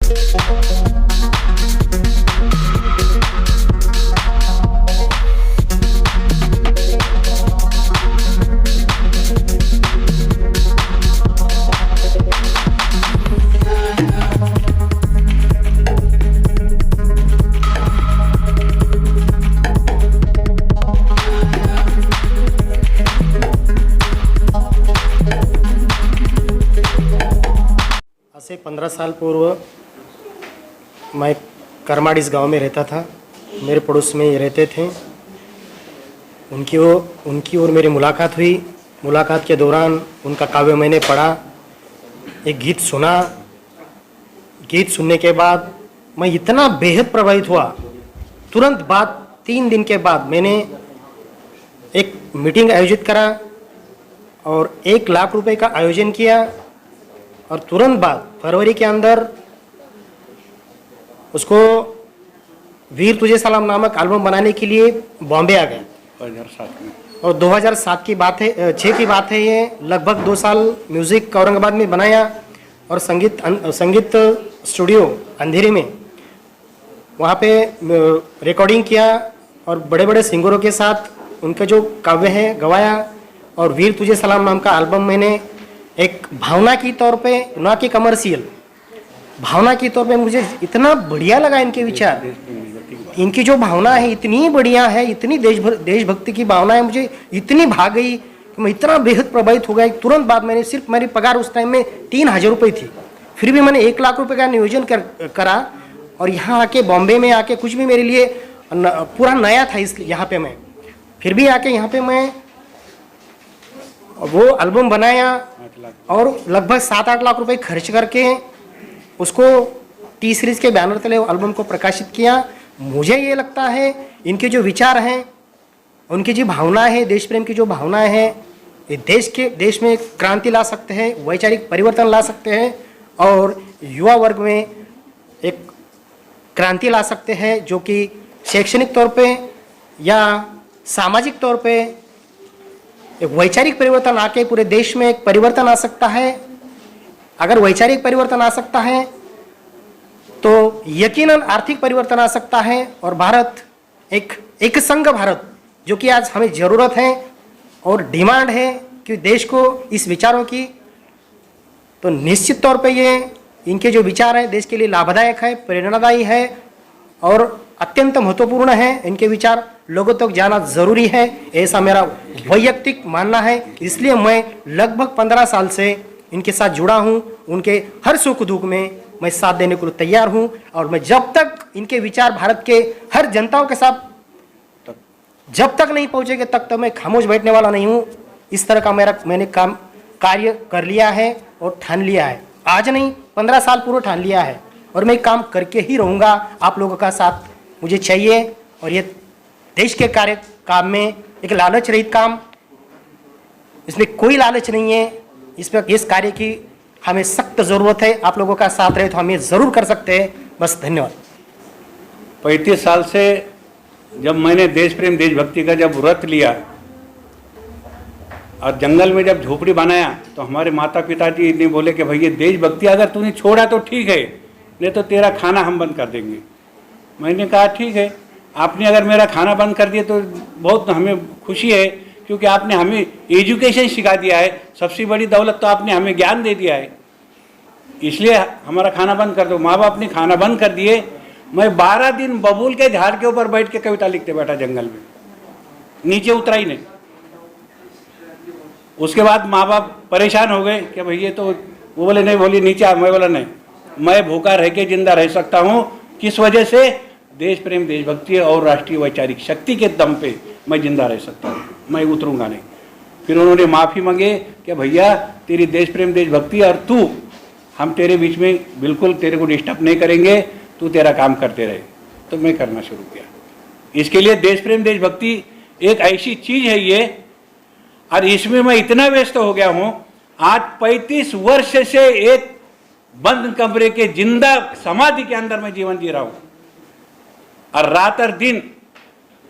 से 15 साल पूर्व मैं करमाडिस गांव में रहता था। मेरे पड़ोस में ये रहते थे। उनकी और मेरी मुलाकात हुई। मुलाकात के दौरान उनका काव्य मैंने पढ़ा, एक गीत सुना। गीत सुनने के बाद मैं इतना बेहद प्रभावित हुआ। तुरंत बाद 3 दिन के बाद मैंने एक मीटिंग आयोजित करा और 1 लाख रुपए का आयोजन किया और तुरंत बाद फरवरी के अंदर उसको वीर तुझे सलाम नामक एल्बम बनाने के लिए बॉम्बे आ गया 2007 में। और 2007 की बात है, 6 की बात है ये। लगभग 2 साल म्यूज़िक औरंगाबाद में बनाया और संगीत स्टूडियो अंधेरी में वहाँ पे रिकॉर्डिंग किया और बड़े बड़े सिंगरों के साथ उनके जो काव्य है गवाया। और वीर तुझे सलाम नाम का एल्बम मैंने एक भावना की तौर पे, ना कि कमर्शियल, भावना की तौर पे मुझे इतना बढ़िया लगा इनके विचार। इनकी जो भावना है इतनी बढ़िया है, इतनी देशभक्ति की भावना है, मुझे इतनी भाग गई कि मैं इतना बेहद प्रभावित हो गया। तुरंत बाद मैंने, सिर्फ मेरी पगार उस टाइम में 3000 रुपये थी, फिर भी मैंने 1 लाख रुपए का नियोजन करा और यहाँ आके बॉम्बे में आके कुछ भी मेरे लिए पूरा नया था। इसलिए यहाँ पे मैं फिर भी आके यहाँ पे मैं वो एल्बम बनाया और लगभग 7-8 लाख रुपए खर्च करके उसको टी सीरीज के बैनर तले एल्बम को प्रकाशित किया। मुझे ये लगता है इनके जो विचार हैं, उनकी जो भावना है, देश प्रेम की जो भावना है, ये देश में क्रांति ला सकते हैं, वैचारिक परिवर्तन ला सकते हैं और युवा वर्ग में एक क्रांति ला सकते हैं, जो कि शैक्षणिक तौर पे या सामाजिक तौर पे एक वैचारिक परिवर्तन आके पूरे देश में एक परिवर्तन आ सकता है। अगर वैचारिक परिवर्तन आ सकता है तो यकीनन आर्थिक परिवर्तन आ सकता है और भारत एक संघ भारत, जो कि आज हमें ज़रूरत है और डिमांड है कि देश को इस विचारों की, तो निश्चित तौर पे ये इनके जो विचार हैं देश के लिए लाभदायक है, प्रेरणादायी है और अत्यंत महत्वपूर्ण है। इनके विचार लोगों तक जाना जरूरी है, ऐसा मेरा वैयक्तिक मानना है। इसलिए मैं लगभग 15 साल से इनके साथ जुड़ा हूं। उनके हर सुख दुख में मैं साथ देने को तैयार हूं और मैं जब तक इनके विचार भारत के हर जनताओं के साथ जब तक नहीं पहुंचेंगे तब तक मैं खामोश बैठने वाला नहीं हूं। इस तरह का मैंने कार्य कर लिया है और ठान लिया है। आज नहीं, 15 साल पूर्व ठान लिया है और मैं काम करके ही रहूँगा। आप लोगों का साथ मुझे चाहिए और ये देश के काम में एक लालच रहित काम, इसमें कोई लालच नहीं है। इस कार्य की हमें सख्त ज़रूरत है। आप लोगों का साथ रहे तो हम ये ज़रूर कर सकते हैं। बस धन्यवाद। 35 साल से जब मैंने देश प्रेम देशभक्ति का जब व्रत लिया और जंगल में जब झोपड़ी बनाया तो हमारे माता पिताजी ने बोले कि भैया देशभक्ति अगर तूने छोड़ा तो ठीक है, नहीं तो तेरा खाना हम बंद कर देंगे। मैंने कहा ठीक है, आपने अगर मेरा खाना बंद कर दिया तो बहुत हमें खुशी है, क्योंकि आपने हमें एजुकेशन सिखा दिया है। सबसे बड़ी दौलत तो आपने हमें ज्ञान दे दिया है, इसलिए हमारा खाना बंद कर दो। माँ बाप ने खाना बंद कर दिए। मैं 12 दिन बबूल के झाड़ के ऊपर बैठ के कविता लिखते बैठा जंगल में, नीचे उतरा ही नहीं। उसके बाद माँ बाप परेशान हो गए कि भैया तो वो बोले नहीं, बोली नीचे आ। मैं बोला नहीं, मैं भूखा रह के जिंदा रह सकता हूँ। किस वजह से? देश प्रेम देशभक्ति और राष्ट्रीय वैचारिक शक्ति के दम पे मैं जिंदा रह सकता हूँ, मैं उतरूंगा नहीं। फिर उन्होंने माफ़ी मांगे कि भैया तेरी देश प्रेम देशभक्ति और तू, हम तेरे बीच में बिल्कुल तेरे को डिस्टर्ब नहीं करेंगे, तू तेरा काम करते रहे। तो मैं करना शुरू किया। इसके लिए देश प्रेम देशभक्ति एक ऐसी चीज़ है ये, और इसमें मैं इतना व्यस्त हो गया हूँ। आज 35 वर्ष से एक बंद कमरे के जिंदा समाधि के अंदर मैं जीवन जी रहा हूँ और रात और दिन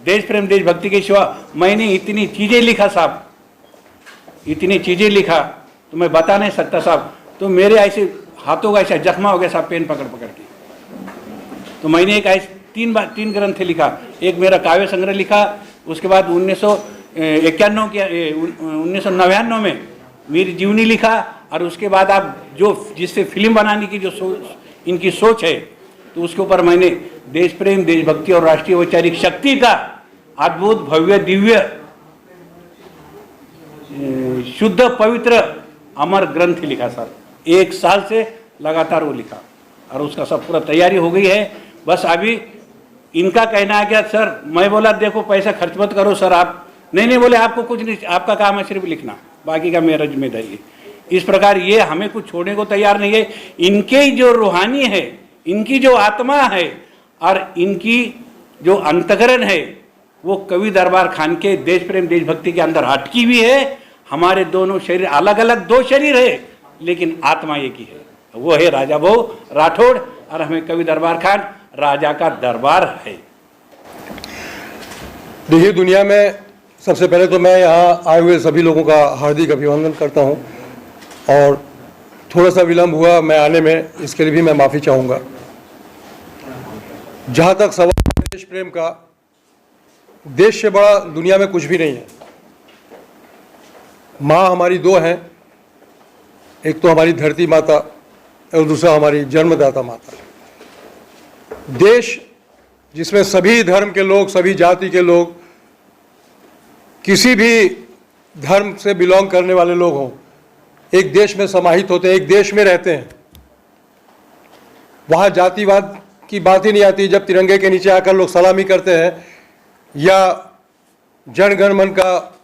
देश प्रेम देशभक्ति के सिवा मैंने इतनी चीज़ें लिखा साहब, इतनी चीज़ें लिखा तो मैं बता नहीं सकता साहब। तो मेरे ऐसे हाथों का ऐसा जख्मा हो गया साहब, पेन पकड़ पकड़ के। तो मैंने एक ऐसे 3 ग्रंथ लिखा। एक मेरा काव्य संग्रह लिखा, उसके बाद 1999 में मेरी जीवनी लिखा, और उसके बाद आप जो जिससे फिल्म बनाने की जो इनकी सोच है, तो उसके ऊपर मैंने देश प्रेम, देशभक्ति और राष्ट्रीय वैचारिक शक्ति का अद्भुत भव्य दिव्य शुद्ध पवित्र अमर ग्रंथ लिखा सर। 1 साल से लगातार वो लिखा, और उसका सब पूरा तैयारी हो गई है। बस अभी इनका कहना है क्या सर, मैं बोला देखो पैसा खर्च मत करो सर आप, नहीं बोले आपको कुछ नहीं, आपका काम है सिर्फ लिखना, बाकी का मेरा जिम्मेदारी है। इस प्रकार ये हमें कुछ छोड़ने को तैयार नहीं है। इनके जो रूहानी है, इनकी जो आत्मा है और इनकी जो अंतकरण है, वो कवि दरबार खान के देश प्रेम देशभक्ति के अंदर अटकी हुई है। हमारे दोनों शरीर अलग अलग 2 शरीर है, लेकिन आत्मा एक ही है, वो है राजा भाऊ राठौड़, और हमें कवि दरबार खान राजा का दरबार है। देखिए, दुनिया में सबसे पहले तो मैं यहाँ आए हुए सभी लोगों का हार्दिक अभिनंदन करता हूँ, और थोड़ा सा विलम्ब हुआ मैं आने में, इसके लिए भी मैं माफ़ी चाहूँगा। जहाँ तक सवाल है देश प्रेम का, देश से बड़ा दुनिया में कुछ भी नहीं है। माँ हमारी 2 हैं, एक तो हमारी धरती माता और दूसरा हमारी जन्मदाता माता। देश जिसमें सभी धर्म के लोग, सभी जाति के लोग, किसी भी धर्म से बिलोंग करने वाले लोग हों, एक देश में समाहित होते हैं, एक देश में रहते हैं। वहाँ जातिवाद की बात ही नहीं आती। जब तिरंगे के नीचे आकर लोग सलामी करते हैं या जन गण मन का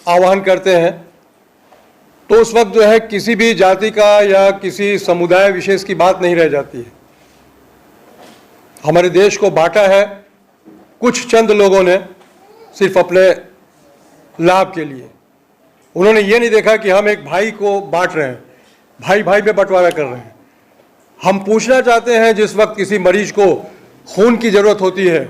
आह्वान करते हैं, तो उस वक्त जो है किसी भी जाति का या किसी समुदाय विशेष की बात नहीं रह जाती है। हमारे देश को बांटा है कुछ चंद लोगों ने सिर्फ अपने लाभ के लिए। उन्होंने ये नहीं देखा कि हम एक भाई को बांट रहे हैं, भाई भाई पे बंटवारा कर रहे हैं। हम पूछना चाहते हैं, जिस वक्त किसी मरीज को खून की जरूरत होती है,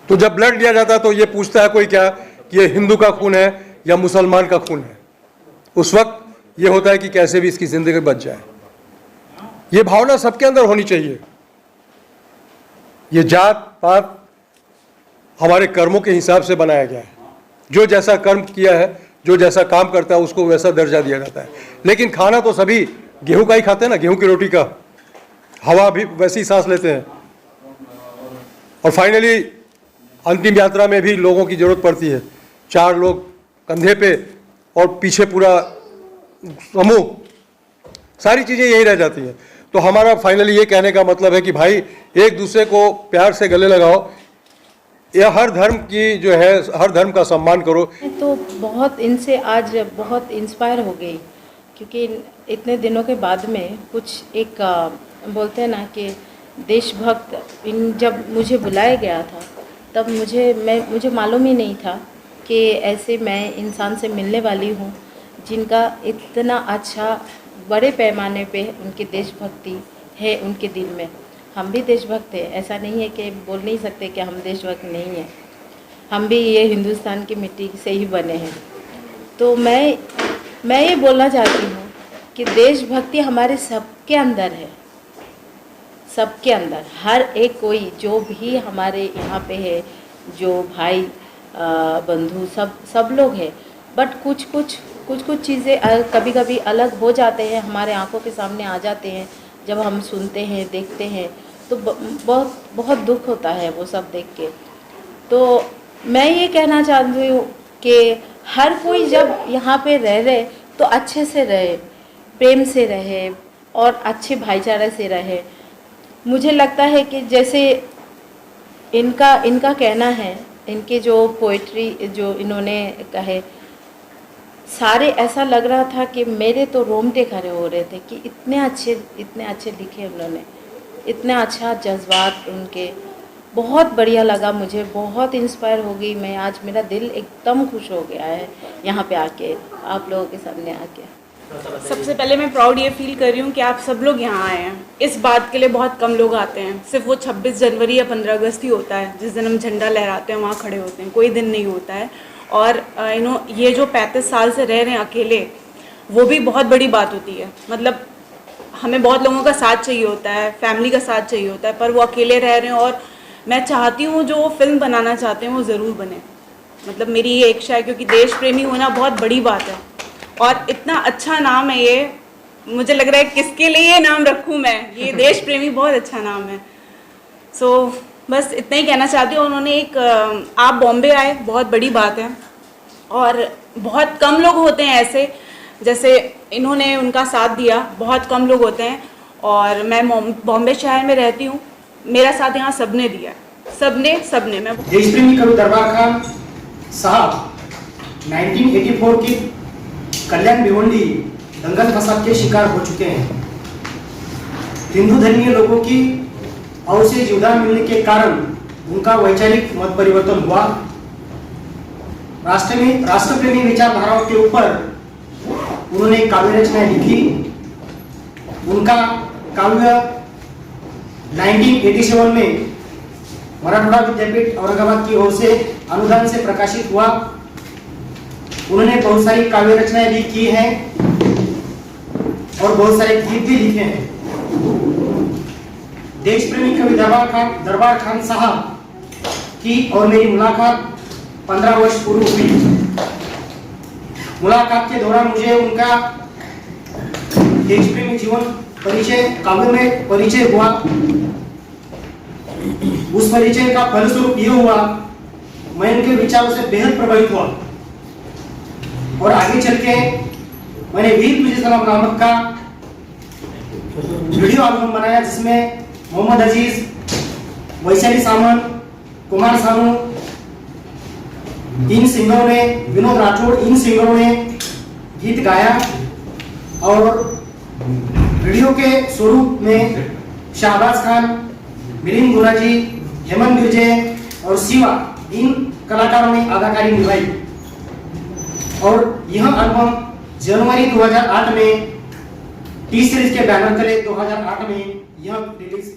तो जब ब्लड लिया जाता है तो ये पूछता है कोई क्या कि ये हिंदू का खून है या मुसलमान का खून है। उस वक्त ये होता है कि कैसे भी इसकी जिंदगी बच जाए। ये भावना सबके अंदर होनी चाहिए। ये जात पात हमारे कर्मों के हिसाब से बनाया गया है। जो जैसा कर्म किया है, जो जैसा काम करता है, उसको वैसा दर्जा दिया जाता है। लेकिन खाना तो सभी गेहूं का ही खाते हैं ना, गेहूं की रोटी का। हवा भी वैसी सांस लेते हैं। और फाइनली अंतिम यात्रा में भी लोगों की जरूरत पड़ती है। 4 लोग कंधे पे और पीछे पूरा समूह, सारी चीज़ें यही रह जाती हैं। तो हमारा फाइनली ये कहने का मतलब है कि भाई एक दूसरे को प्यार से गले लगाओ, या हर धर्म की जो है, हर धर्म का सम्मान करो। तो बहुत इनसे आज बहुत इंस्पायर हो गई, क्योंकि इतने दिनों के बाद में कुछ एक बोलते हैं ना कि देशभक्त, जब मुझे बुलाया गया था तब मुझे मालूम ही नहीं था कि ऐसे मैं इंसान से मिलने वाली हूँ जिनका इतना अच्छा बड़े पैमाने पे उनकी देशभक्ति है उनके दिल में। हम भी देशभक्त हैं, ऐसा नहीं है कि बोल नहीं सकते कि हम देशभक्त नहीं हैं। हम भी ये हिंदुस्तान की मिट्टी से ही बने हैं। तो मैं ये बोलना चाहती हूँ कि देशभक्ति हमारे सबके अंदर है, सबके अंदर। हर एक कोई जो भी हमारे यहाँ पे है, जो भाई बंधु सब लोग हैं, बट कुछ चीज़ें कभी कभी अलग हो जाते हैं, हमारे आंखों के सामने आ जाते हैं। जब हम सुनते हैं, देखते हैं, तो बहुत दुख होता है वो सब देख के। तो मैं ये कहना चाहती हूँ कि हर कोई जब यहाँ पे रह रहे तो अच्छे से रहे, प्रेम से रहे और अच्छे भाईचारे से रहे। मुझे लगता है कि जैसे इनका कहना है, इनके जो पोइट्री जो इन्होंने कहे, सारे ऐसा लग रहा था कि मेरे तो रोंगटे खड़े हो रहे थे कि इतने अच्छे लिखे उन्होंने, इतना अच्छा जज्बात उनके। बहुत बढ़िया लगा मुझे, बहुत इंस्पायर हो गई मैं। आज मेरा दिल एकदम खुश हो गया है यहाँ पे आके, आप लोगों के सामने आके। सबसे पहले मैं प्राउड ये फील कर रही हूँ कि आप सब लोग यहाँ आए हैं। इस बात के लिए बहुत कम लोग आते हैं। सिर्फ वो 26 जनवरी या 15 अगस्त ही होता है जिस दिन हम झंडा लहराते हैं, वहाँ खड़े होते हैं, कोई दिन नहीं होता है। और ये जो 35 साल से रह रहे हैं अकेले, वो भी बहुत बड़ी बात होती है। मतलब हमें बहुत लोगों का साथ चाहिए होता है, फैमिली का साथ चाहिए होता है, पर वो अकेले रह रहे हैं और मैं चाहती हूँ जो वो फिल्म बनाना चाहते हैं वो ज़रूर बने। मतलब मेरी ये इच्छा है, क्योंकि देश प्रेमी होना बहुत बड़ी बात है और इतना अच्छा नाम है ये। मुझे लग रहा है किसके लिए ये नाम रखूँ मैं, ये देश प्रेमी बहुत अच्छा नाम है। सो बस इतना ही कहना चाहती हूँ। उन्होंने एक आप बॉम्बे आए, बहुत बड़ी बात है और बहुत कम लोग होते हैं ऐसे जैसे इन्होंने उनका साथ दिया, बहुत कम लोग होते हैं। और मैं बॉम्बे शहर में रहती हूँ, मेरा साथ यहाँ सबने दिया, सबने मैं देश प्रेमी कवि दरबार खान साहब 1984 की कल्याण भिवंडी दंगल फसाद के शिकार हो चुके हैं। हिंदू धर्मीय लोगों की और से योगदान मिलने के कारण उनका वैचारिक मत परिवर्तन हुआ। राष्ट्रप्रेमी विचारधाराओं के ऊपर उन्होंने काव्य रचनाएं लिखी। उनका काव्य 1987 में मराठवाड़ा विद्यापीठ औरंगाबाद की ओर से अनुदान से प्रकाशित हुआ। उन्होंने बहुत सारी काव्य रचनाएं भी की हैं और बहुत सारे गीत भी लिखे हैं। देश प्रेमी कवि दरबार खान साहब की और मेरी मुलाकात 15 वर्ष पूर्व हुई। मुलाकात के दौरान मुझे उनका देश प्रेमी जीवन परिचय काव्य में परिचय हुआ। उस परिचय का फलस्वरूप यह हुआ मैं उनके विचारों से बेहद प्रभावित हुआ और आगे चल के मैंने वीर तुझे सलाम नामक का वीडियो एल्बम बनाया, जिसमें मोहम्मद अजीज, वैशाली सामंत, कुमार सानू, इन सिंगरों ने, विनोद राठौड़, इन सिंगरों ने गीत गाया और वीडियो के स्वरूप में शाहबाज खान, मिलिंद गुराजी, हेमंत बिरजे और शिवा, इन कलाकारों ने अदाकारी निभाई। और यह एल्बम जनवरी 2008 में टी सीरीज के बैनर तले 2008 में यह रिलीज